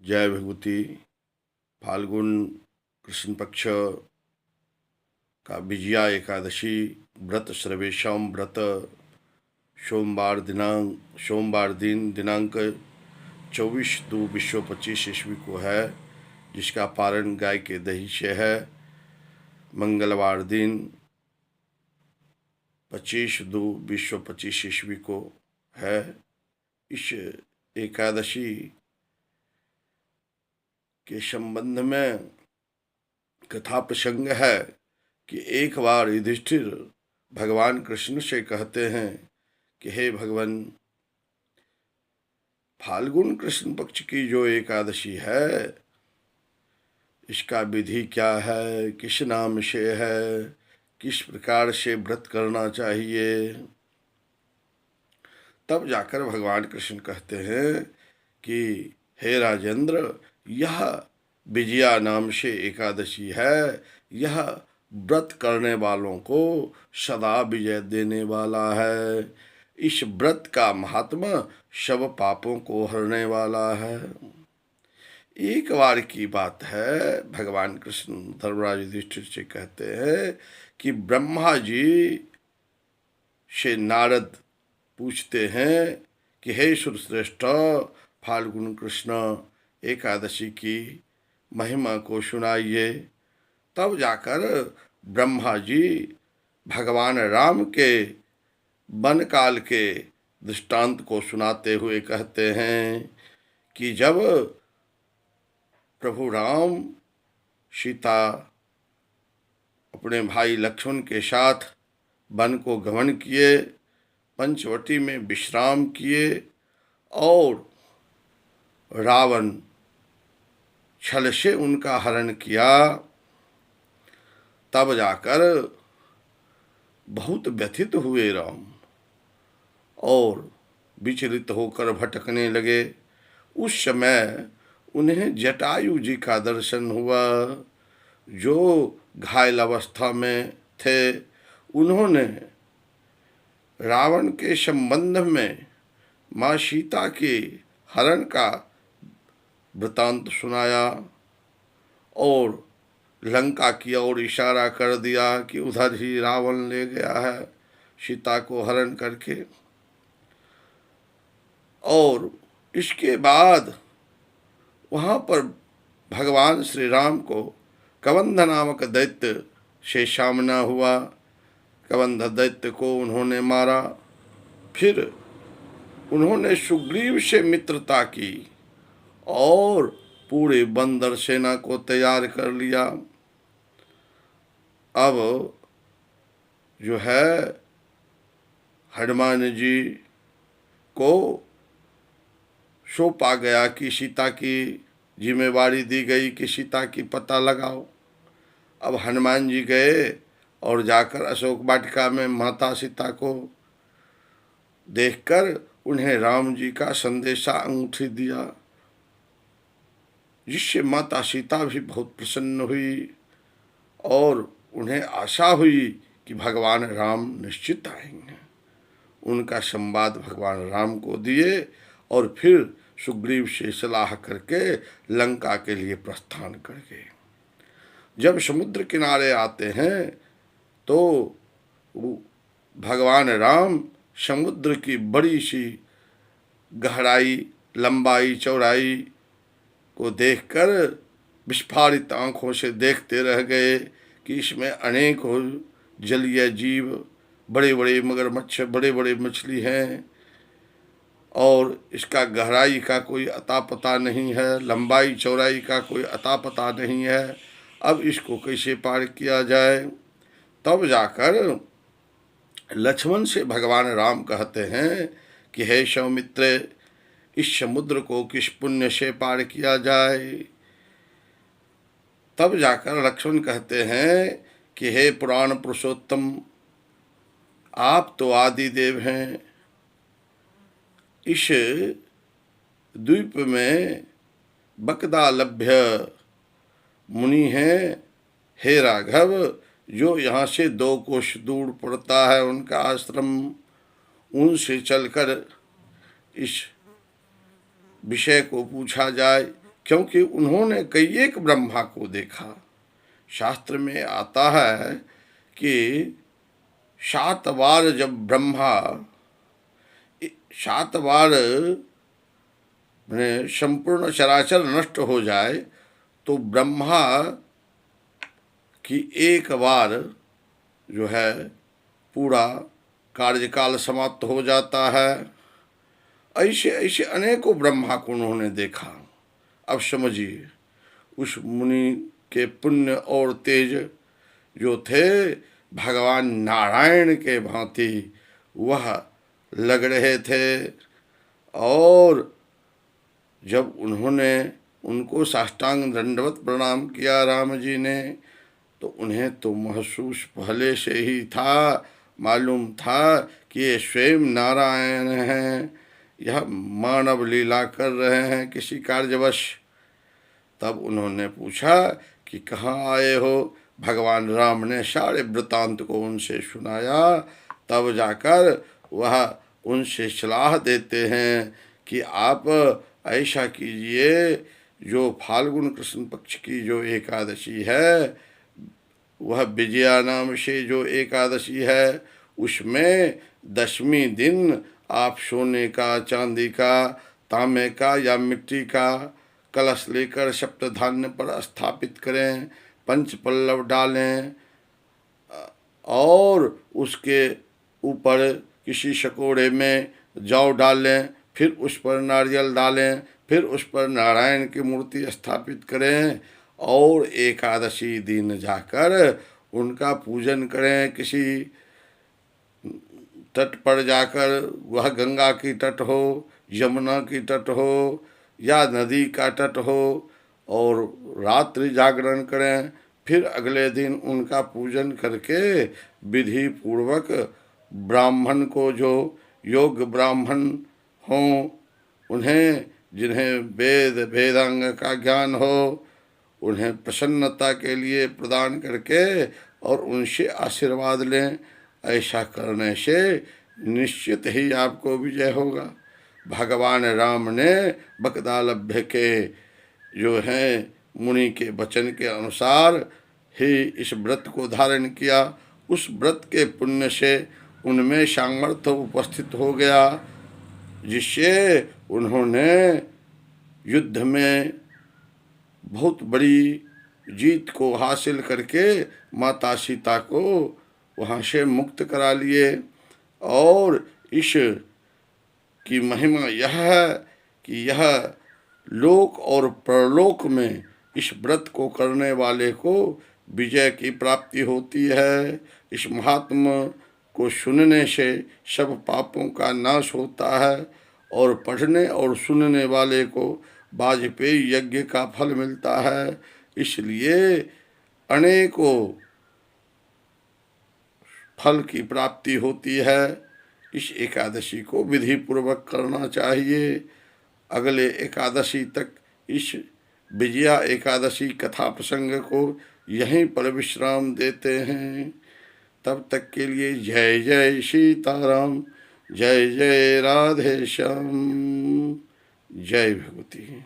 जय भगवती। फाल्गुन कृष्ण पक्ष का विजया एकादशी व्रत सर्वेशम व्रत सोमवार दिन दिनांक 24/2/2025 ईस्वी को है, जिसका पारण गाय के दही से है। मंगलवार दिन 25/2/2025 ईस्वी को है। इस एकादशी के संबंध में कथा प्रसंग है कि एक बार युधिष्ठिर भगवान कृष्ण से कहते हैं कि हे भगवान, फाल्गुन कृष्ण पक्ष की जो एकादशी है, इसका विधि क्या है, किस नाम से है, किस प्रकार से व्रत करना चाहिए। तब जाकर भगवान कृष्ण कहते हैं कि हे राजेंद्र, यह विजया नाम से एकादशी है। यह व्रत करने वालों को सदा विजय देने वाला है। इस व्रत का महात्मा सब पापों को हरने वाला है। एक बार की बात है, भगवान कृष्ण धर्मराज युधिष्ठिर से कहते हैं कि ब्रह्मा जी से नारद पूछते हैं कि हे सुरश्रेष्ठ, फाल्गुन कृष्ण एकादशी की महिमा को सुनाइए। तब जाकर ब्रह्मा जी भगवान राम के वन काल के दृष्टांत को सुनाते हुए कहते हैं कि जब प्रभु राम सीता अपने भाई लक्ष्मण के साथ वन को गमन किए, पंचवटी में विश्राम किए और रावण छल से उनका हरण किया, तब जाकर बहुत व्यथित हुए राम और विचलित होकर भटकने लगे। उस समय उन्हें जटायु जी का दर्शन हुआ, जो घायल अवस्था में थे। उन्होंने रावण के संबंध में माँ सीता के हरण का वृतांत सुनाया और लंका की ओर इशारा कर दिया कि उधर ही रावण ले गया है सीता को हरण करके। और इसके बाद वहाँ पर भगवान श्री राम को कबंध नामक दैत्य से सामना हुआ। कबंध दैत्य को उन्होंने मारा। फिर उन्होंने सुग्रीव से मित्रता की और पूरे बंदर सेना को तैयार कर लिया। अब जो है हनुमान जी को सौंपा गया कि सीता की जिम्मेवारी दी गई कि सीता की पता लगाओ। अब हनुमान जी गए और जाकर अशोक वाटिका में माता सीता को देखकर उन्हें राम जी का संदेशा अंगूठी दिया, जिससे माता सीता भी बहुत प्रसन्न हुई और उन्हें आशा हुई कि भगवान राम निश्चित आएंगे। उनका संवाद भगवान राम को दिए और फिर सुग्रीव से सलाह करके लंका के लिए प्रस्थान कर गए। जब समुद्र किनारे आते हैं तो भगवान राम समुद्र की बड़ी सी गहराई, लंबाई, चौड़ाई को देखकर विस्फारित आंखों से देखते रह गए कि इसमें अनेकों जलीय जीव, बड़े बड़े मगरमच्छ, बड़े बड़े मछली हैं और इसका गहराई का कोई अता पता नहीं है, लंबाई चौड़ाई का कोई अता पता नहीं है। अब इसको कैसे पार किया जाए। तब जाकर लक्ष्मण से भगवान राम कहते हैं कि हे सौमित्र, इस समुद्र को किस पुण्य से पार किया जाए। तब जाकर लक्ष्मण कहते हैं कि हे पुराण पुरुषोत्तम, आप तो आदि देव हैं। इस द्वीप में बकदालभ्य मुनि हैं, हे राघव, जो यहाँ से 2 कोश दूर पड़ता है उनका आश्रम। उनसे चलकर इस विषय को पूछा जाए क्योंकि उन्होंने कई एक ब्रह्मा को देखा। शास्त्र में आता है कि 7 बार जब ब्रह्मा 7 बार संपूर्ण चराचर नष्ट हो जाए तो ब्रह्मा की एक बार जो है पूरा कार्यकाल समाप्त हो जाता है। ऐसे ऐसे अनेकों ब्रह्मा को उन्होंने देखा। अब समझिए उस मुनि के पुण्य और तेज जो थे भगवान नारायण के भांति वह लग रहे थे। और जब उन्होंने उनको साष्टांग दंडवत प्रणाम किया राम जी ने, तो उन्हें तो महसूस पहले से ही था, मालूम था कि ये स्वयं नारायण हैं, यह मानव लीला कर रहे हैं किसी कार्यवश। तब उन्होंने पूछा कि कहाँ आए हो। भगवान राम ने सारे वृतांत को उनसे सुनाया। तब जाकर वह उनसे सलाह देते हैं कि आप ऐसा कीजिए, जो फाल्गुन कृष्ण पक्ष की जो एकादशी है, वह विजया नाम से जो एकादशी है, उसमें 10वीं दिन आप सोने का, चांदी का, तांबे का या मिट्टी का कलश लेकर सप्तधान्य पर स्थापित करें, पंच पल्लव डालें और उसके ऊपर किसी शकोड़े में जौ डालें, फिर उस पर नारियल डालें, फिर उस पर नारायण की मूर्ति स्थापित करें और एकादशी दिन जाकर उनका पूजन करें। किसी तट पर जाकर, वह गंगा की तट हो, यमुना की तट हो या नदी का तट हो, और रात्रि जागरण करें। फिर अगले दिन उनका पूजन करके विधि पूर्वक ब्राह्मण को, जो योग्य ब्राह्मण हों, उन्हें जिन्हें वेद वेदांग का ज्ञान हो, उन्हें प्रसन्नता के लिए प्रदान करके और उनसे आशीर्वाद लें। ऐसा करने से निश्चित ही आपको विजय होगा। भगवान राम ने बकदालभ्य के जो हैं मुनि के वचन के अनुसार ही इस व्रत को धारण किया। उस व्रत के पुण्य से उनमें सामर्थ्य उपस्थित हो गया, जिससे उन्होंने युद्ध में बहुत बड़ी जीत को हासिल करके माता सीता को वहाँ से मुक्त करा लिए। और इस की महिमा यह है कि यह लोक और परलोक में इस व्रत को करने वाले को विजय की प्राप्ति होती है। इस महात्मा को सुनने से सब पापों का नाश होता है और पढ़ने और सुनने वाले को वाजपेयी यज्ञ का फल मिलता है। इसलिए अनेकों फल की प्राप्ति होती है। इस एकादशी को विधि पूर्वक करना चाहिए। अगले एकादशी तक इस विजया एकादशी कथा प्रसंग को यहीं पर विश्राम देते हैं। तब तक के लिए जय जय सीताराम, जय जय राधे श्याम, जय भगवती।